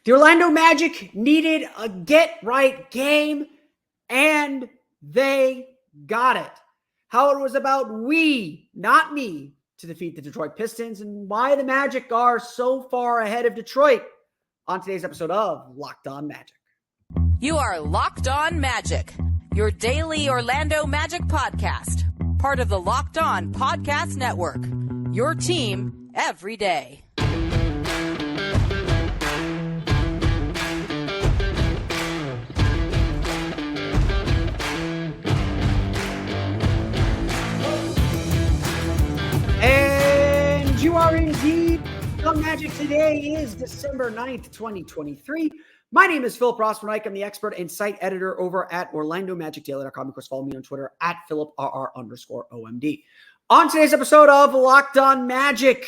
The Orlando Magic needed a get-right game, and they got it. How it was about we, not me, to defeat the Detroit Pistons, and why the Magic are so far ahead of Detroit on today's episode of Locked On Magic. You are Locked On Magic, your daily Orlando Magic podcast, part of the Locked On Podcast Network, your team every day. And you are indeed on Magic. Today is December 9th, 2023. My name is Philip Rossman-Reich. I'm the expert and site editor over at OrlandoMagicDaily.com. Of course, follow me on Twitter at PhilipRR_OMD. On today's episode of Locked On Magic,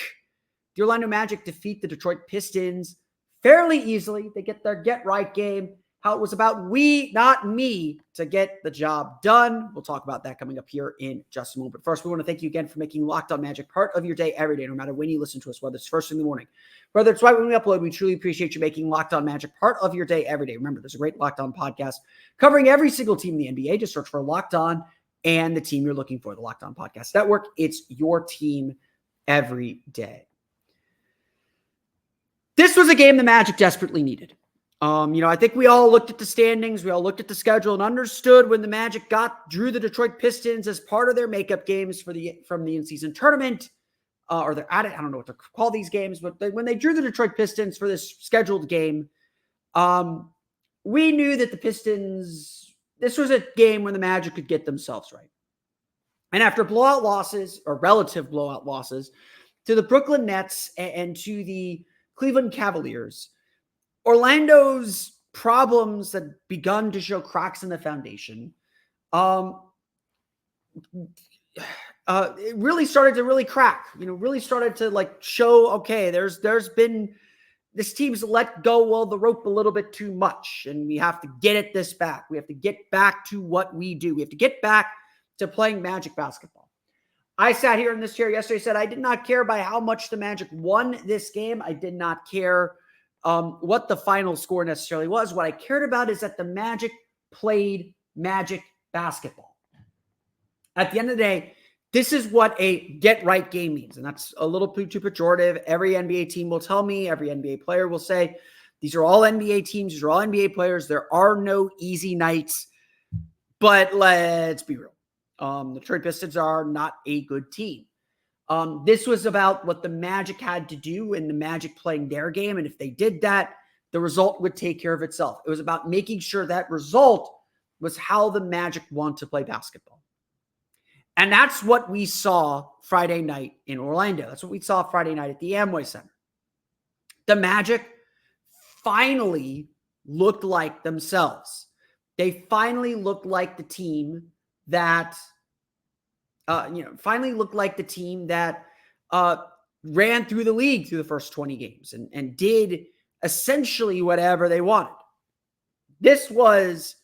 the Orlando Magic defeat the Detroit Pistons fairly easily. They get their get-right game. How it was about we, not me, to get the job done. We'll talk about that coming up here in just a moment. But first, we want to thank you again for making Locked On Magic part of your day every day, no matter when you listen to us, whether it's first thing in the morning, whether it's right when we upload. We truly appreciate you making Locked On Magic part of your day every day. Remember, there's a great Locked On podcast covering every single team in the NBA. Just search for Locked On and the team you're looking for, the Locked On Podcast Network. It's your team every day. This was a game the Magic desperately needed. I think we all looked at the standings, we all looked at the schedule and understood when the Magic drew the Detroit Pistons as part of their makeup games from the in-season tournament, or they're at it. I don't know what to call these games, but when they drew the Detroit Pistons for this scheduled game, we knew that the Pistons, this was a game when the Magic could get themselves right. And after blowout losses, or relative blowout losses, to the Brooklyn Nets and to the Cleveland Cavaliers, Orlando's problems had begun to show cracks in the foundation. It really started to really crack, really started to show, okay, there's been, this team's let go of the rope a little bit too much, and we have to get this back. We have to get back to what we do. We have to get back to playing Magic basketball. I sat here in this chair yesterday, said I did not care by how much the Magic won this game. I did not care what the final score necessarily was. What I cared about is that the Magic played Magic basketball. At the end of the day, this is what a get-right game means, and that's a little too pejorative. Every NBA team will tell me, every NBA player will say, these are all NBA teams, these are all NBA players. There are no easy nights, but let's be real. The Detroit Pistons are not a good team. This was about what the Magic had to do and the Magic playing their game. And if they did that, the result would take care of itself. It was about making sure that result was how the Magic want to play basketball. And that's what we saw Friday night in Orlando. That's what we saw Friday night at the Amway Center. The Magic finally looked like themselves. They finally looked like the team that finally looked like the team that ran through the league through the first 20 games and did essentially whatever they wanted. This was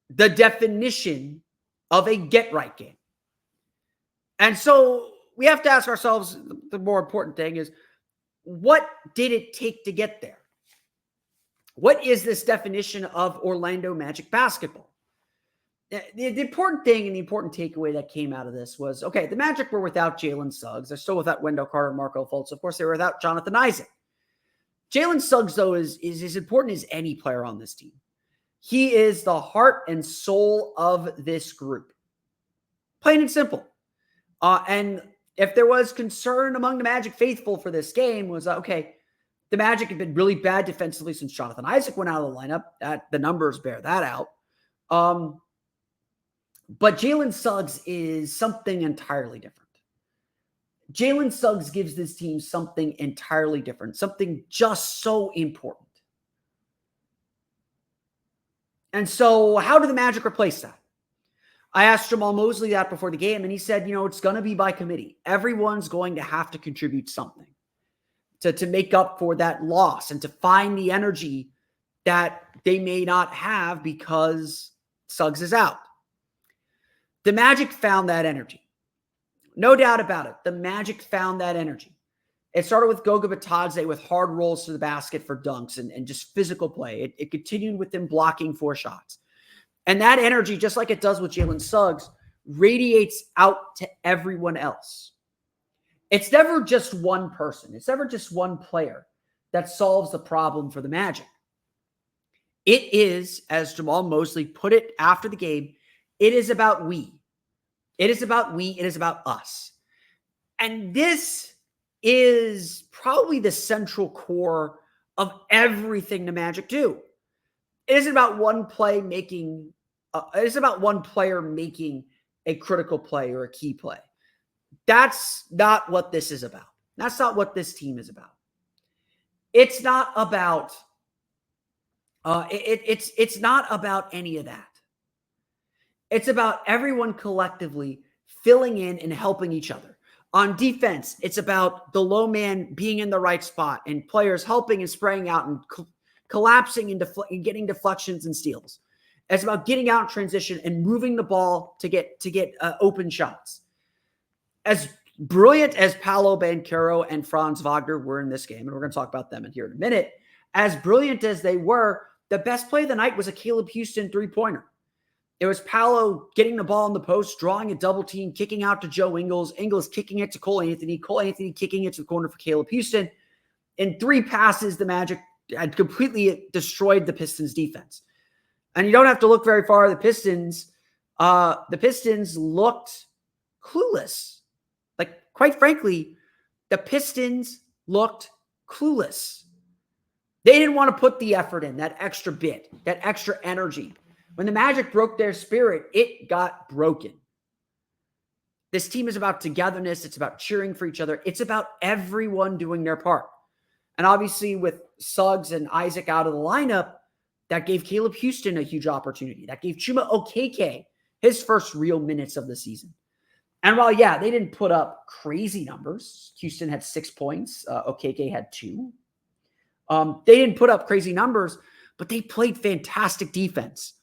the definition of a get-right game. And so we have to ask ourselves, the more important thing is, what did it take to get there? What is this definition of Orlando Magic basketball? The important thing and the important takeaway that came out of this was, okay, the Magic were without Jalen Suggs. They're still without Wendell Carter and Marco Fultz. Of course, they were without Jonathan Isaac. Jalen Suggs, though, is as important as any player on this team. He is the heart and soul of this group. Plain and simple. And if there was concern among the Magic faithful for this game was, okay, the Magic had been really bad defensively since Jonathan Isaac went out of the lineup. The numbers bear that out. But Jalen Suggs is something entirely different. Jalen Suggs gives this team something entirely different, something just so important. And so how do the Magic replace that? I asked Jamal Mosley that before the game, and he said, it's going to be by committee. Everyone's going to have to contribute something to make up for that loss and to find the energy that they may not have because Suggs is out. The Magic found that energy. No doubt about it. The Magic found that energy. It started with Goga Bitadze with hard rolls to the basket for dunks and just physical play. It continued with them blocking 4 shots. And that energy, just like it does with Jalen Suggs, radiates out to everyone else. It's never just one person. It's never just one player that solves the problem for the Magic. It is, as Jamal Mosley put it after the game, it is about we. It is about we. It is about us. And this is probably the central core of everything the Magic do. It isn't about one player making a critical play or a key play. That's not what this is about. That's not what this team is about. It's not about it's not about any of that. It's about everyone collectively filling in and helping each other. On defense, it's about the low man being in the right spot and players helping and spraying out and collapsing and getting deflections and steals. It's about getting out in transition and moving the ball to get open shots. As brilliant as Paolo, Banchero, and Franz Wagner were in this game, and we're going to talk about them here in a minute, as brilliant as they were, the best play of the night was a Caleb Houston three-pointer. It was Paolo getting the ball in the post, drawing a double team, kicking out to Joe Ingles, Ingles kicking it to Cole Anthony kicking it to the corner for Caleb Houston. In 3 passes, the Magic had completely destroyed the Pistons defense. And you don't have to look very far. The Pistons looked clueless. Like, quite frankly, the Pistons looked clueless. They didn't want to put the effort in, that extra bit, that extra energy. When the Magic broke their spirit, it got broken. This team is about togetherness. It's about cheering for each other. It's about everyone doing their part. And obviously with Suggs and Isaac out of the lineup, that gave Caleb Houston a huge opportunity. That gave Chuma Okeke his first real minutes of the season. And while, yeah, they didn't put up crazy numbers. Houston had 6 points. Okeke had 2. They didn't put up crazy numbers, but they played fantastic defense.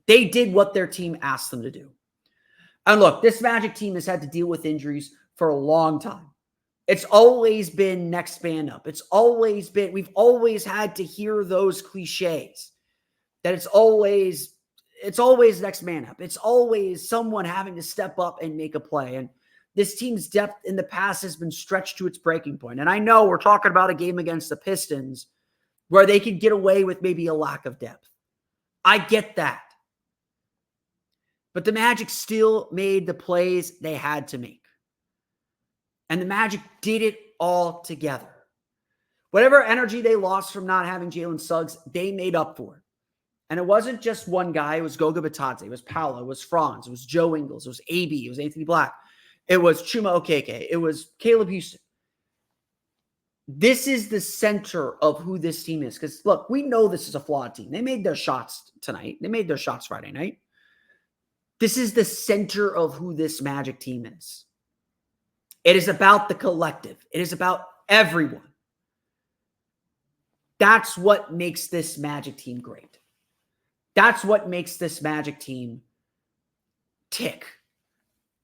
They did what their team asked them to do. And look, this Magic team has had to deal with injuries for a long time. It's always been next man up. We've always had to hear those cliches that it's always next man up. It's always someone having to step up and make a play. And this team's depth in the past has been stretched to its breaking point. And I know we're talking about a game against the Pistons where they could get away with maybe a lack of depth. I get that. But the Magic still made the plays they had to make. And the Magic did it all together. Whatever energy they lost from not having Jalen Suggs, they made up for it. And it wasn't just one guy. It was Goga Bitadze. It was Paolo. It was Franz. It was Joe Ingles. It was AB. It was Anthony Black. It was Chuma Okeke. It was Caleb Houston. This is the center of who this team is. Because, look, we know this is a flawed team. They made their shots tonight. They made their shots Friday night. This is the center of who this Magic team is. It is about the collective. It is about everyone. That's what makes this Magic team great. That's what makes this Magic team tick.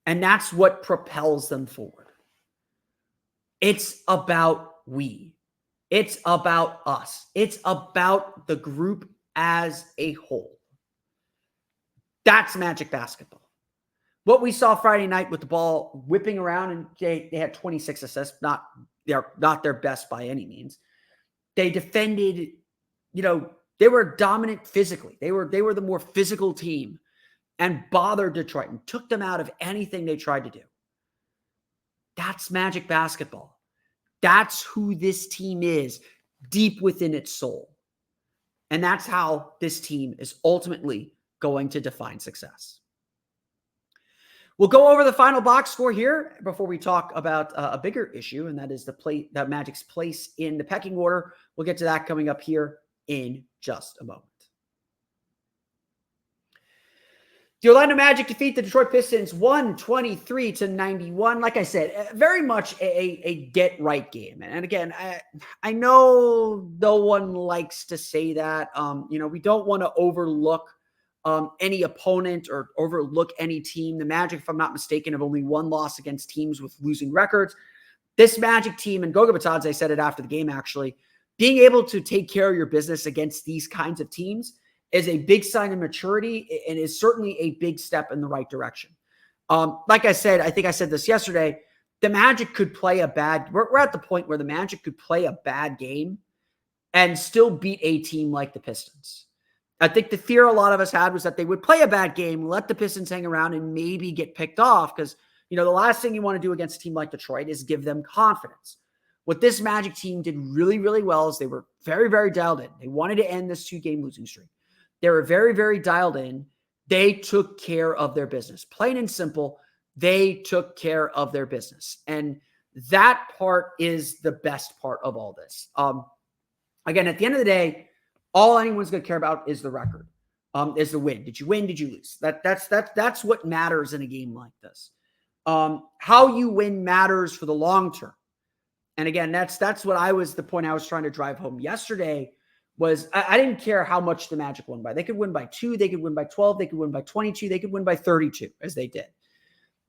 And that's what propels them forward. It's about we. It's about us. It's about the group as a whole. That's Magic basketball. What we saw Friday night with the ball whipping around, and they had 26 assists, not their best by any means. They defended, they were dominant physically. They were the more physical team and bothered Detroit and took them out of anything they tried to do. That's Magic basketball. That's who this team is deep within its soul. And that's how this team is ultimately going to define success. We'll go over the final box score here before we talk about a bigger issue, and that is that Magic's place in the pecking order. We'll get to that coming up here in just a moment. The Orlando Magic defeat the Detroit Pistons 123-91. Like I said, very much a get-right game. And again, I know no one likes to say that. We don't want to overlook any opponent or overlook any team. The Magic, if I'm not mistaken, have only one loss against teams with losing records. This Magic team, and Goga Batadze said it after the game actually, being able to take care of your business against these kinds of teams is a big sign of maturity and is certainly a big step in the right direction. Like I said, I think I said this yesterday, the Magic could play we're at the point where the Magic could play a bad game and still beat a team like the Pistons. I think the fear a lot of us had was that they would play a bad game, let the Pistons hang around, and maybe get picked off because, the last thing you want to do against a team like Detroit is give them confidence. What this Magic team did really, really well is they were very, very dialed in. They wanted to end this 2-game losing streak. They were very, very dialed in. They took care of their business. Plain and simple, they took care of their business. And that part is the best part of all this. Again, at the end of the day, all anyone's going to care about is the record, is the win. Did you win? Did you lose? That's what matters in a game like this. How you win matters for the long term. And again, that's the point I was trying to drive home yesterday was I didn't care how much the Magic won by. They could win by 2, they could win by 12, they could win by 22, they could win by 32 as they did.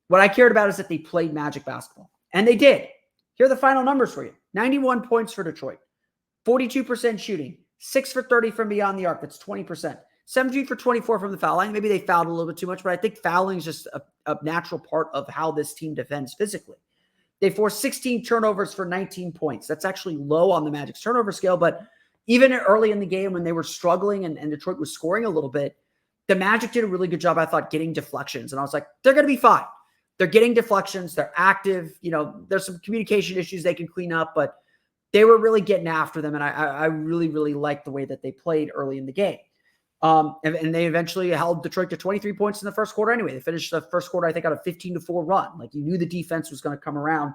What I cared about is that they played Magic basketball. And they did. Here are the final numbers for you. 91 points for Detroit. 42% shooting. 6 for 30 from beyond the arc. That's 20%. 17 for 24 from the foul line. Maybe they fouled a little bit too much, but I think fouling is just a natural part of how this team defends physically. They forced 16 turnovers for 19 points. That's actually low on the Magic's turnover scale, but even early in the game when they were struggling and Detroit was scoring a little bit, the Magic did a really good job, I thought, getting deflections. And I was like, they're going to be fine. They're getting deflections. They're active. There's some communication issues they can clean up, but they were really getting after them. And I really, really liked the way that they played early in the game. And they eventually held Detroit to 23 points in the first quarter anyway. They finished the first quarter, I think, on a 15-4 run. Like, you knew the defense was going to come around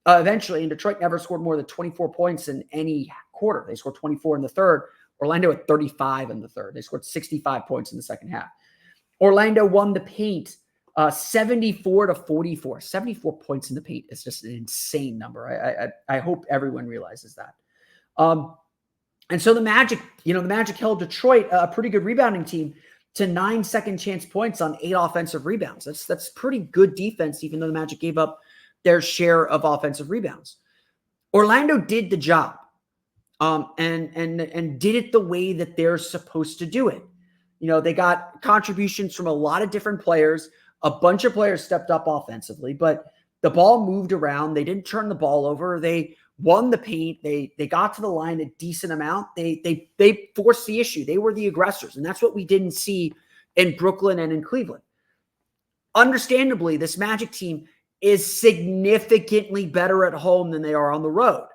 eventually, and Detroit never scored more than 24 points in any quarter. They scored 24 in the third. Orlando at 35 in the third. They scored 65 points in the second half. Orlando won the paint 74-44. 74 points in the paint is just an insane number. I hope everyone realizes that. And so the Magic held Detroit, a pretty good rebounding team, to 9 second chance points on 8 offensive rebounds. That's pretty good defense, even though the Magic gave up their share of offensive rebounds. Orlando did the job, and did it the way that they're supposed to do it. They got contributions from a lot of different players. A bunch of players stepped up offensively, but the ball moved around. They didn't turn the ball over. They won the paint. They got to the line a decent amount. They forced the issue. They were the aggressors, and that's what we didn't see in Brooklyn and in Cleveland. Understandably, this Magic team is significantly better at home than they are on the road.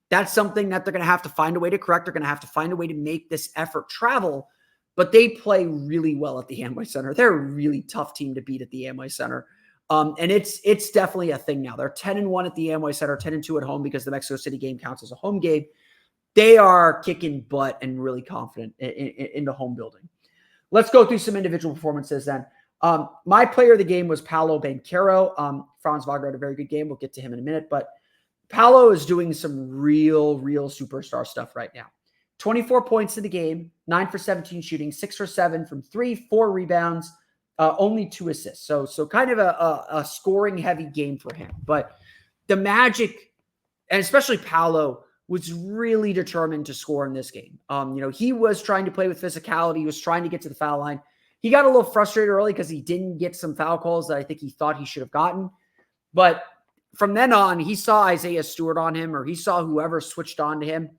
That's something that they're going to have to find a way to correct. They're going to have to find a way to make this effort travel, but they play really well at the Amway Center. They're a really tough team to beat at the Amway Center. And it's definitely a thing now. They're 10-1 at the Amway Center, 10-2 at home because the Mexico City game counts as a home game. They are kicking butt and really confident in the home building. Let's go through some individual performances then. My player of the game was Paolo Banchero. Franz Wagner had a very good game. We'll get to him in a minute, but Paolo is doing some real superstar stuff right now. 24 points in the game, 9 for 17 shooting, 6 for 7 from 3, 4 rebounds, only 2 assists. So kind of a scoring heavy game for him. But the Magic, and especially Paolo, was really determined to score in this game. He was trying to play with physicality. He was trying to get to the foul line. He got a little frustrated early because he didn't get some foul calls that I think he thought he should have gotten. But from then on, he saw Isaiah Stewart on him, or he saw whoever switched on to him,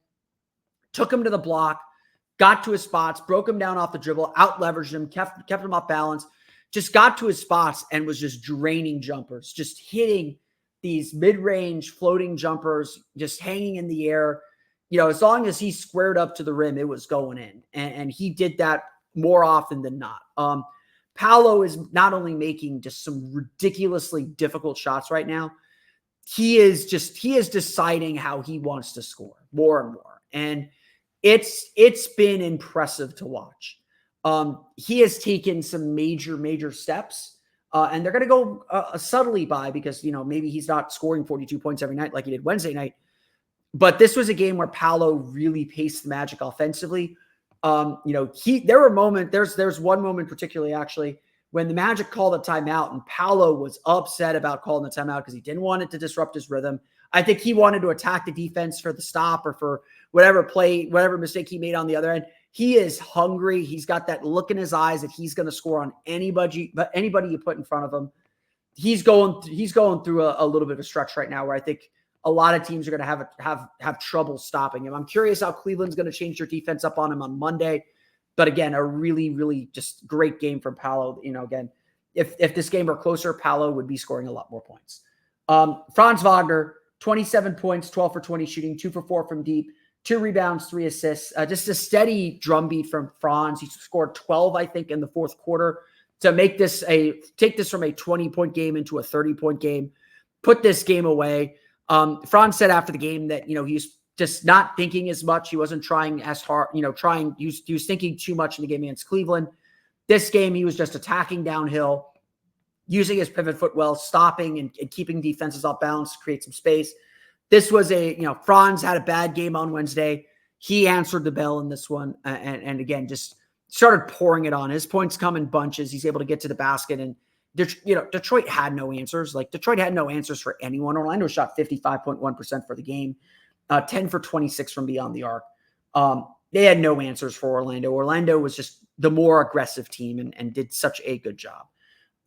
took him to the block, got to his spots, broke him down off the dribble, out-leveraged him, kept him off balance, just got to his spots and was just draining jumpers, just hitting these mid-range floating jumpers, just hanging in the air. As long as he squared up to the rim, it was going in. And he did that more often than not. Paolo is not only making just some ridiculously difficult shots right now, he is deciding how he wants to score more and more. And it's been impressive to watch. He has taken some major steps, and they're going to go subtly by because, maybe he's not scoring 42 points every night like he did Wednesday night. But this was a game where Paolo really paced the Magic offensively. There were moments, there's one moment particularly actually when the Magic called a timeout and Paolo was upset about calling the timeout because he didn't want it to disrupt his rhythm. I think he wanted to attack the defense for the stop or for whatever mistake he made on the other end. He is hungry. He's got that look in his eyes that he's going to score on anybody you put in front of him. He's going through a little bit of a stretch right now where I think a lot of teams are going to have trouble stopping him. I'm curious how Cleveland's going to change their defense up on him on Monday. But again, a really, really just great game from Paolo. Again, if this game were closer, Paolo would be scoring a lot more points. Franz Wagner, 27 points, 12 for 20 shooting, 2 for 4 from deep, 2 rebounds, 3 assists. Just a steady drumbeat from Franz. He scored 12, I think, in the fourth quarter to take this from a 20-point game into a 30-point game, put this game away. Franz said after the game that, he's just not thinking as much. He wasn't trying as hard, he was thinking too much in the game against Cleveland. This game, he was just attacking downhill, using his pivot foot well, stopping and keeping defenses off balance to create some space. This was Franz had a bad game on Wednesday. He answered the bell in this one. And again, just started pouring it on. His points come in bunches. He's able to get to the basket. And, Detroit had no answers. Detroit had no answers for anyone. Orlando shot 55.1% for the game, 10 for 26 from beyond the arc. They had no answers for Orlando. Orlando was just the more aggressive team and did such a good job.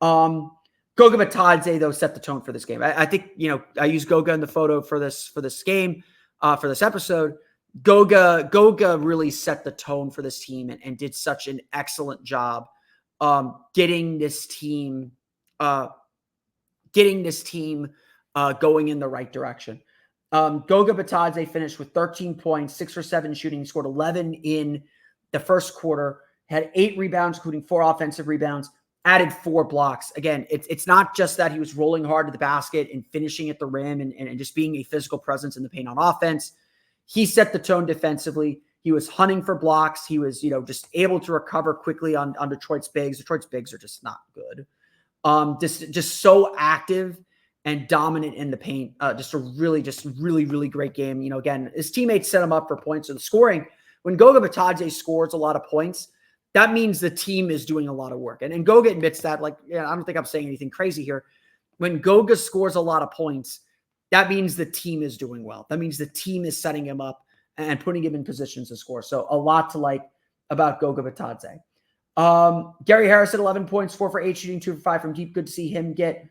Goga Bitadze, though, set the tone for this game. I think, I used Goga in the photo for this game, for this episode. Goga really set the tone for this team and did such an excellent job getting this team going in the right direction. Goga Bitadze finished with 13 points, 6 for 7 shooting, scored 11 in the first quarter, had 8 rebounds, including 4 offensive rebounds, added 4 blocks. Again, it's not just that he was rolling hard to the basket and finishing at the rim and just being a physical presence in the paint on offense. He set the tone defensively. He was hunting for blocks. He was, just able to recover quickly on Detroit's bigs. Detroit's bigs are just not good. Just so active and dominant in the paint. Just really, really great game. Again, his teammates set him up for points. So the scoring, when Goga Bitadze scores a lot of points, that means the team is doing a lot of work. And Goga admits that, I don't think I'm saying anything crazy here. When Goga scores a lot of points, that means the team is doing well. That means the team is setting him up and putting him in positions to score. So a lot to like about Goga Bitadze. Gary Harris at 11 points, 4 for 8 shooting, 2 for 5 from deep. Good to see him get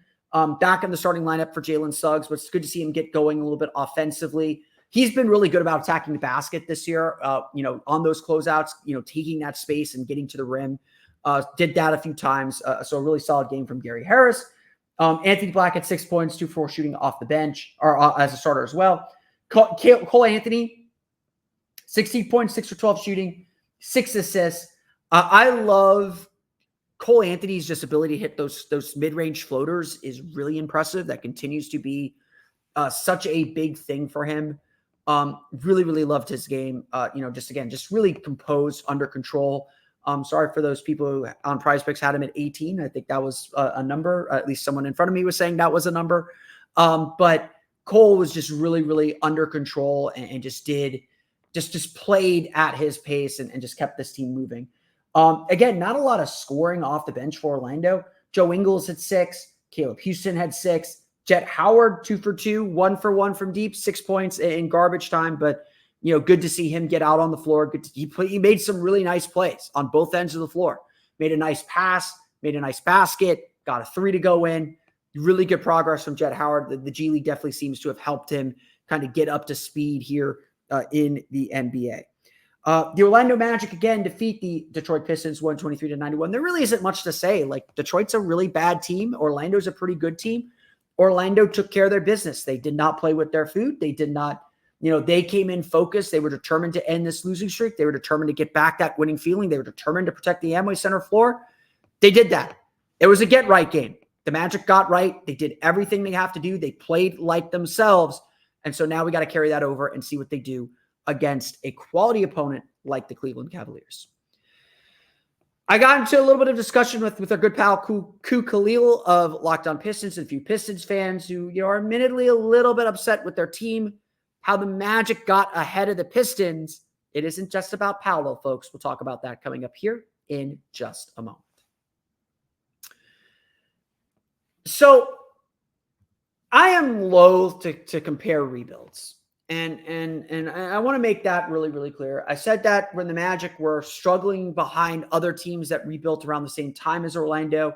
back in the starting lineup for Jalen Suggs, but it's good to see him get going a little bit offensively. He's been really good about attacking the basket this year, on those closeouts, taking that space and getting to the rim. Did that a few times. So a really solid game from Gary Harris. Anthony Black at 6 points, 2 for 4 shooting off the bench or as a starter as well. Cole Anthony, 16 points, 6 for 12 shooting, 6 assists. I love Cole Anthony's just ability to hit those mid-range floaters is really impressive. That continues to be such a big thing for him. Really, really loved his game. Just really composed, under control. Sorry for those people who on PrizePicks had him at 18. I think that was a number. At least someone in front of me was saying that was a number. But Cole was just really, really under control and just played at his pace and just kept this team moving. Again, not a lot of scoring off the bench for Orlando. Joe Ingles had 6. Caleb Houston had 6. Jet Howard, 2 for 2, 1 for 1 from deep, 6 points in garbage time. But, good to see him get out on the floor. He made some really nice plays on both ends of the floor. Made a nice pass, made a nice basket, got a 3 to go in. Really good progress from Jet Howard. The G League definitely seems to have helped him kind of get up to speed here in the NBA. The Orlando Magic, again, defeat the Detroit Pistons 123-91. There really isn't much to say. Detroit's a really bad team. Orlando's a pretty good team. Orlando took care of their business. They did not play with their food. They did not, they came in focused. They were determined to end this losing streak. They were determined to get back that winning feeling. They were determined to protect the Amway Center floor. They did that. It was a get-right game. The Magic got right. They did everything they have to do. They played like themselves. And so now we got to carry that over and see what they do against a quality opponent like the Cleveland Cavaliers. I got into a little bit of discussion with our good pal, Ku Khalil of Locked On Pistons, and a few Pistons fans who are admittedly a little bit upset with their team, how the Magic got ahead of the Pistons. It isn't just about Paolo, folks. We'll talk about that coming up here in just a moment. So I am loath to compare rebuilds. And I want to make that really, really clear. I said that when the Magic were struggling behind other teams that rebuilt around the same time as Orlando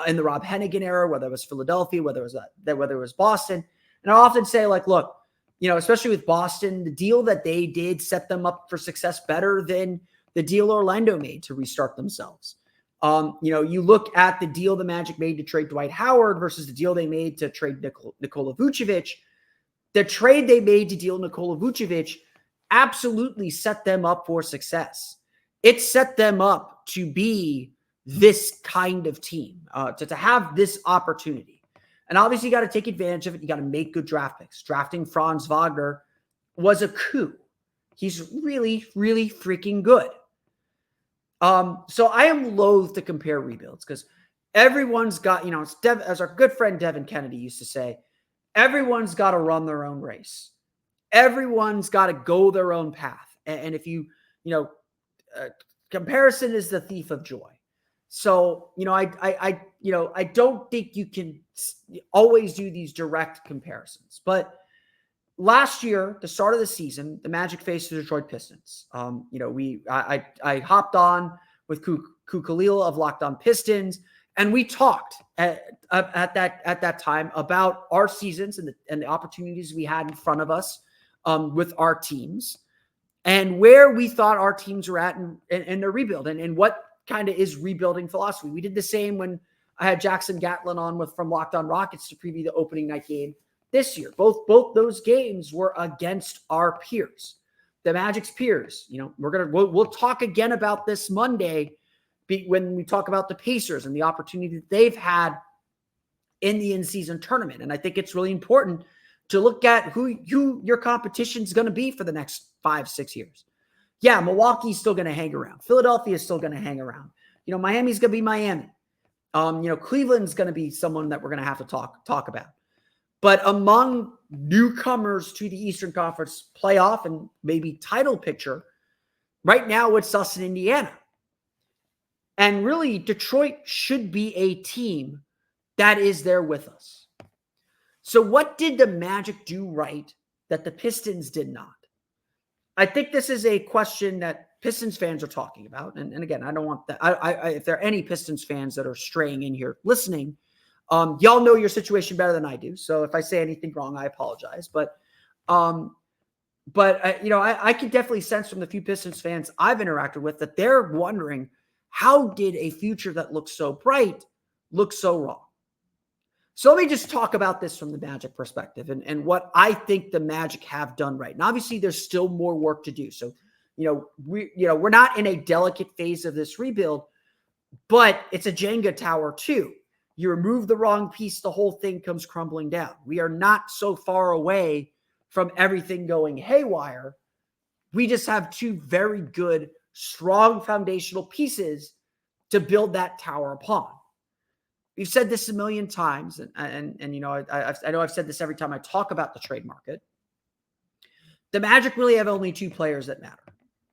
in the Rob Hennigan era, whether it was Philadelphia, whether it was Boston. And I often say, like, look, especially with Boston, the deal that they did set them up for success better than the deal Orlando made to restart themselves. You look at the deal the Magic made to trade Dwight Howard versus the deal they made to trade Nikola Vucevic. The trade they made to deal Nikola Vucevic absolutely set them up for success. It set them up to be this kind of team, to have this opportunity. And obviously, you got to take advantage of it. You got to make good draft picks. Drafting Franz Wagner was a coup. He's really, really freaking good. So I am loath to compare rebuilds because everyone's got, as our good friend Devin Kennedy used to say, everyone's got to run their own race. Everyone's got to go their own path. And if comparison is the thief of joy. So, I don't think you can always do these direct comparisons. But last year, the start of the season, the Magic faced the Detroit Pistons. I hopped on with Ku Khalil of Locked On Pistons, and we talked at that time about our seasons and the opportunities we had in front of us with our teams and where we thought our teams were at in their rebuild and what kind of is rebuilding philosophy. We did the same when I had Jackson Gatlin on from Locked On Rockets to preview the opening night game this year. Both those games were against our peers, the Magic's peers. We'll talk again about this Monday when we talk about the Pacers and the opportunity that they've had in the in-season tournament. And I think it's really important to look at who your competition is going to be for the next 5-6 years. Yeah, Milwaukee's still going to hang around. Philadelphia is still going to hang around. Miami's going to be Miami. Cleveland's going to be someone that we're going to have to talk about. But among newcomers to the Eastern Conference playoff and maybe title picture, right now it's us in Indiana. And really, Detroit should be a team that is there with us. So what did the Magic do right that the Pistons did not? I think this is a question that Pistons fans are talking about. And again, I don't want that. If there are any Pistons fans that are straying in here listening, y'all know your situation better than I do. So if I say anything wrong, I apologize. But I can definitely sense from the few Pistons fans I've interacted with that they're wondering, how did a future that looks so bright look so wrong? So let me just talk about this from the Magic perspective and what I think the Magic have done right. And obviously there's still more work to do. So, we're not in a delicate phase of this rebuild, but it's a Jenga tower too. You remove the wrong piece, the whole thing comes crumbling down. We are not so far away from everything going haywire. We just have two very good, strong foundational pieces to build that tower upon. We've said this a million times, and I know I've said this every time I talk about the trade market. The Magic really have only two players that matter.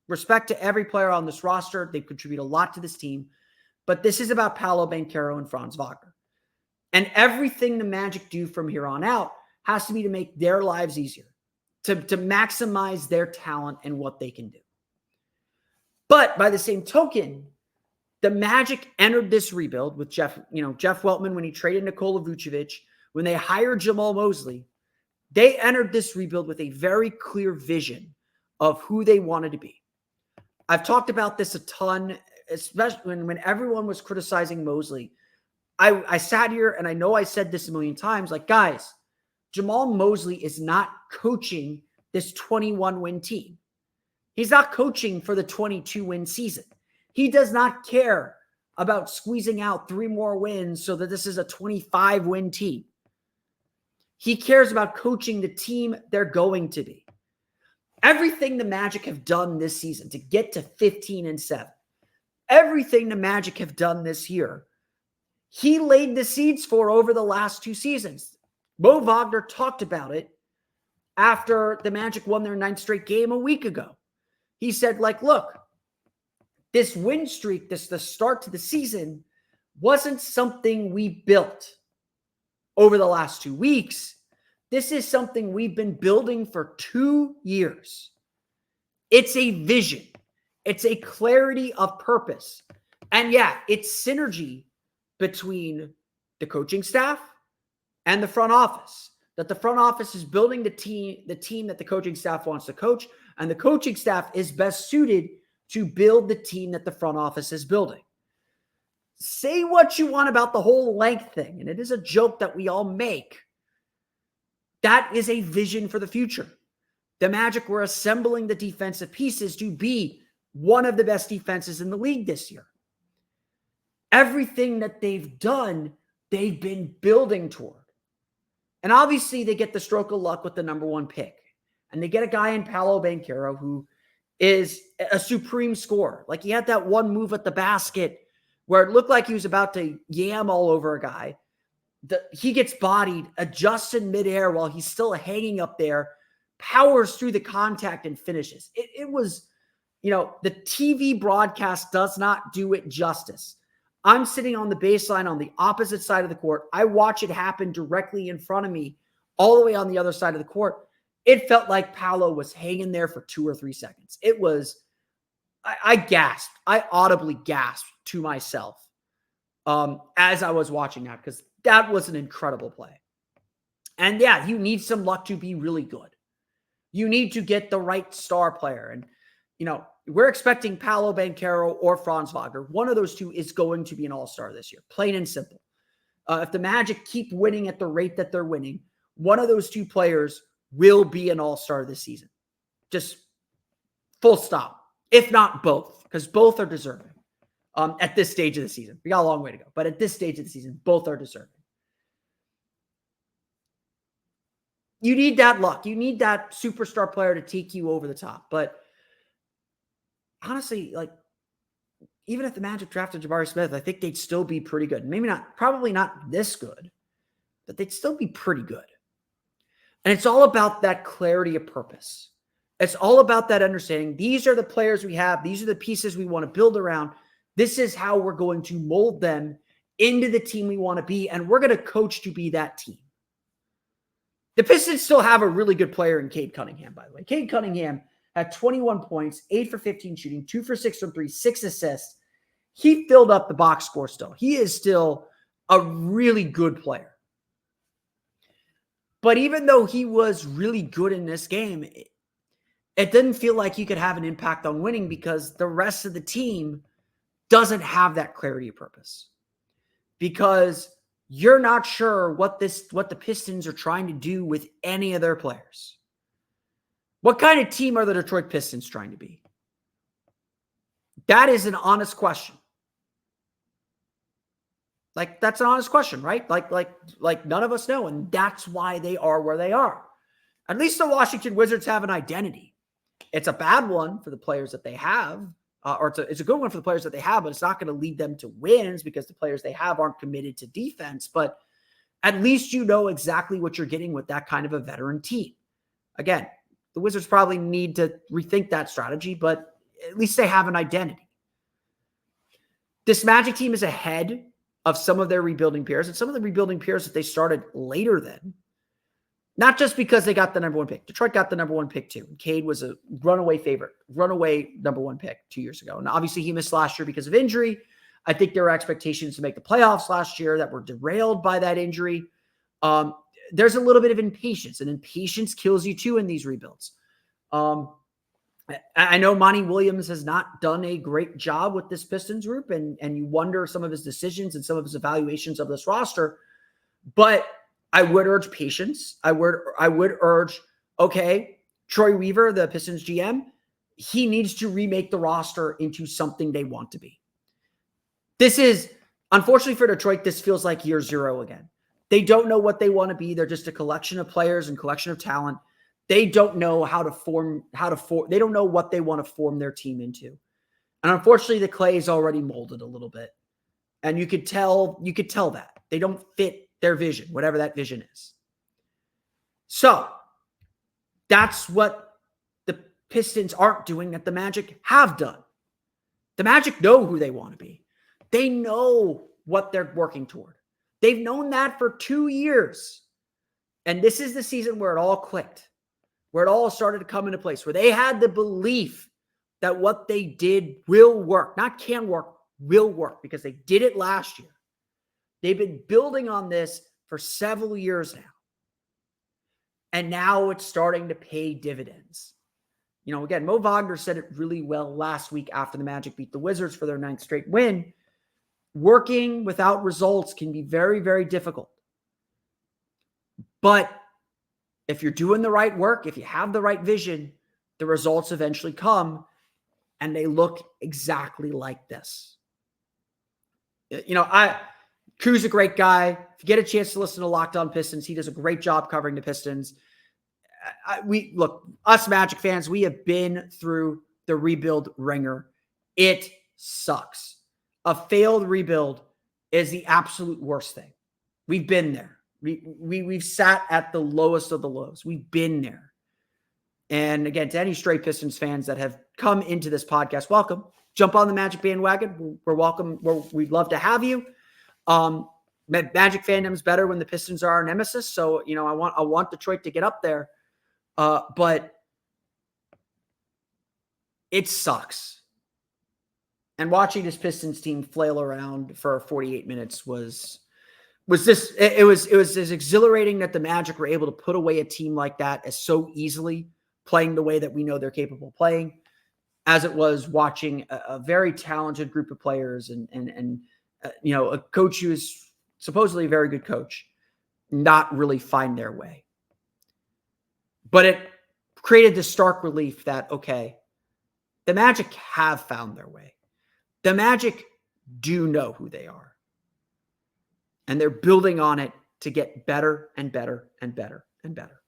Respect to every player on this roster. They contribute a lot to this team, but this is about Paolo Banchero and Franz Wagner. And everything the Magic do from here on out has to be to make their lives easier, to maximize their talent and what they can do. But by the same token, the Magic entered this rebuild with Jeff Weltman when he traded Nikola Vucevic, when they hired Jamal Mosley. They entered this rebuild with a very clear vision of who they wanted to be. I've talked about this a ton, especially when everyone was criticizing Mosley. I sat here and I know I said this a million times, like, guys, Jamal Mosley is not coaching this 21-win team. He's not coaching for the 22-win season. He does not care about squeezing out 3 more wins so that this is a 25-win team. He cares about coaching the team they're going to be. Everything the Magic have done this season to get to 15-7, everything the Magic have done this year, he laid the seeds for over the last 2 seasons. Mo Wagner talked about it after the Magic won their 9th straight game a week ago. He said, look, this win streak, the start to the season, wasn't something we built. over the last 2 weeks. This is something we've been building for 2 years. It's a vision. It's a clarity of purpose. And yeah, it's synergy between the coaching staff and the front office. That the front office is building the team that the coaching staff wants to coach, and the coaching staff is best suited to build the team that the front office is building. Say what you want about the whole length thing, and it is a joke that we all make. That is a vision for the future. The Magic were assembling the defensive pieces to be one of the best defenses in the league this year. Everything that they've done, they've been building toward. And obviously, they get the stroke of luck with the number one pick. And they get a guy in Paolo Banchero who is a supreme scorer. Like, he had that one move at the basket where it looked like he was about to yam all over a guy. He gets bodied, adjusts in midair while he's still hanging up there, powers through the contact and finishes. It was, the TV broadcast does not do it justice. I'm sitting on the baseline on the opposite side of the court. I watch it happen directly in front of me, all the way on the other side of the court. It felt like Paolo was hanging there for 2 or 3 seconds. It was, I gasped. I audibly gasped to myself as I was watching that, because that was an incredible play. And yeah, you need some luck to be really good. You need to get the right star player. And, we're expecting Paolo Banchero or Franz Wagner. One of those two is going to be an all-star this year, plain and simple. If the Magic keep winning at the rate that they're winning, one of those two players will be an all-star this season. Just full stop. If not both, because both are deserving at this stage of the season. We got a long way to go, but at this stage of the season, both are deserving. You need that luck. You need that superstar player to take you over the top. But honestly, even if the Magic drafted Jabari Smith, I think they'd still be pretty good. Maybe probably not this good, but they'd still be pretty good. And it's all about that clarity of purpose. It's all about that understanding. These are the players we have. These are the pieces we want to build around. This is how we're going to mold them into the team we want to be. And we're going to coach to be that team. The Pistons still have a really good player in Cade Cunningham, by the way. Cade Cunningham had 21 points, 8 for 15 shooting, 2 for 6 from 3, 6 assists. He filled up the box score still. He is still a really good player. But even though he was really good in this game, it didn't feel like he could have an impact on winning because the rest of the team doesn't have that clarity of purpose. Because you're not sure what the Pistons are trying to do with any of their players. What kind of team are the Detroit Pistons trying to be? That is an honest question. That's an honest question, right? Like none of us know, and that's why they are where they are. At least the Washington Wizards have an identity. It's a bad one for the players that they have, it's a good one for the players that they have, but it's not going to lead them to wins because the players they have aren't committed to defense. But at least you know exactly what you're getting with that kind of a veteran team. Again, the Wizards probably need to rethink that strategy, but at least they have an identity. This Magic team is ahead of some of their rebuilding peers, and some of the rebuilding peers that they started later than. Not just because they got the number one pick. Detroit got the number one pick too. Cade was a runaway favorite, runaway number one pick 2 years ago. And obviously he missed last year because of injury. I think there were expectations to make the playoffs last year that were derailed by that injury. There's a little bit of impatience, and impatience kills you too in these rebuilds. I know Monty Williams has not done a great job with this Pistons group, and you wonder some of his decisions and some of his evaluations of this roster, but I would urge patience. I would urge, okay, Troy Weaver, the Pistons GM, he needs to remake the roster into something they want to be. This is, unfortunately for Detroit, this feels like year zero again. They don't know what they want to be. They're just a collection of players and collection of talent. They don't know they don't know what they want to form their team into. And unfortunately, the clay is already molded a little bit. And you could tell that. They don't fit their vision, whatever that vision is. So that's what the Pistons aren't doing that the Magic have done. The Magic know who they want to be. They know what they're working toward. They've known that for 2 years. And this is the season where it all clicked, where it all started to come into place, where they had the belief that what they did will work, not can work, will work, because they did it last year. They've been building on this for several years now. And now it's starting to pay dividends. You know, again, Mo Wagner said it really well last week after the Magic beat the Wizards for their 9th straight win. Working without results can be very, very difficult. But if you're doing the right work, if you have the right vision, the results eventually come, and they look exactly like this. You know, Crew's a great guy. If you get a chance to listen to Locked On Pistons, he does a great job covering the Pistons. Us Magic fans, we have been through the rebuild ringer. It sucks. A failed rebuild is the absolute worst thing. We've been there. We've sat at the lowest of the lows. We've been there. And again, to any stray Pistons fans that have come into this podcast, welcome. Jump on the Magic bandwagon. We're welcome. We'd love to have you. Magic fandom is better when the Pistons are our nemesis. So, you know, I want Detroit to get up there. But it sucks. And watching this Pistons team flail around for 48 minutes was as exhilarating that the Magic were able to put away a team like that as so easily, playing the way that we know they're capable of playing, as it was watching a very talented group of players and you know, a coach who is supposedly a very good coach not really find their way. But it created this stark relief that, okay, the Magic have found their way. The Magic do know who they are. And they're building on it to get better and better and better and better.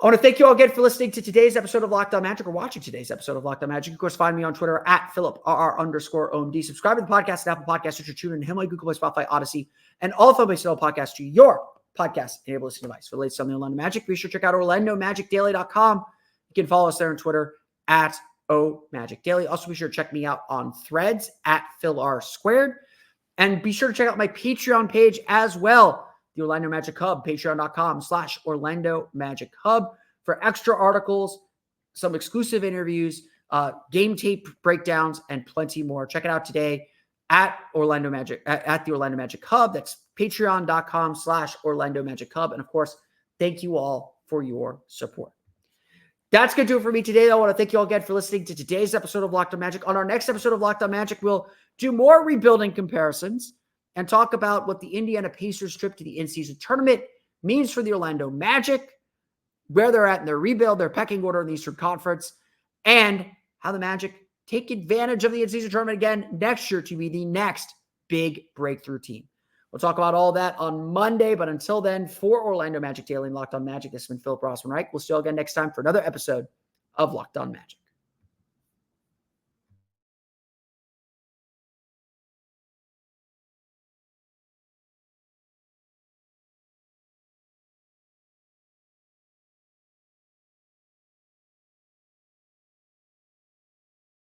I want to thank you all again for listening to today's episode of Locked On Magic, or watching today's episode of Locked On Magic. Of course, find me on Twitter at @PhilipRR_OMD. Subscribe to the podcast at Apple Podcasts, Stitcher, TuneIn, Himalaya, Google Play, Spotify, Odyssey, and all film-based podcasts to your podcast-enabled listening device. For the latest on the Orlando Magic, be sure to check out OrlandoMagicDaily.com. You can follow us there on Twitter at @OMagicDaily. Also, be sure to check me out on Threads at PhilR². And be sure to check out my Patreon page as well, the Orlando Magic Hub, patreon.com/Orlando Magic Hub, for extra articles, some exclusive interviews, game tape breakdowns, and plenty more. Check it out today at Orlando Magic, at the Orlando Magic Hub. That's patreon.com/Orlando Magic Hub. And of course, thank you all for your support. That's going to do it for me today. I want to thank you all again for listening to today's episode of Locked On Magic. On our next episode of Locked On Magic, we'll do more rebuilding comparisons and talk about what the Indiana Pacers trip to the in-season tournament means for the Orlando Magic, where they're at in their rebuild, their pecking order in the Eastern Conference, and how the Magic take advantage of the in-season tournament again next year to be the next big breakthrough team. We'll talk about all that on Monday, but until then, for Orlando Magic Daily and Locked On Magic, this has been Philip Rossman-Reich. We'll see you all again next time for another episode of Locked On Magic.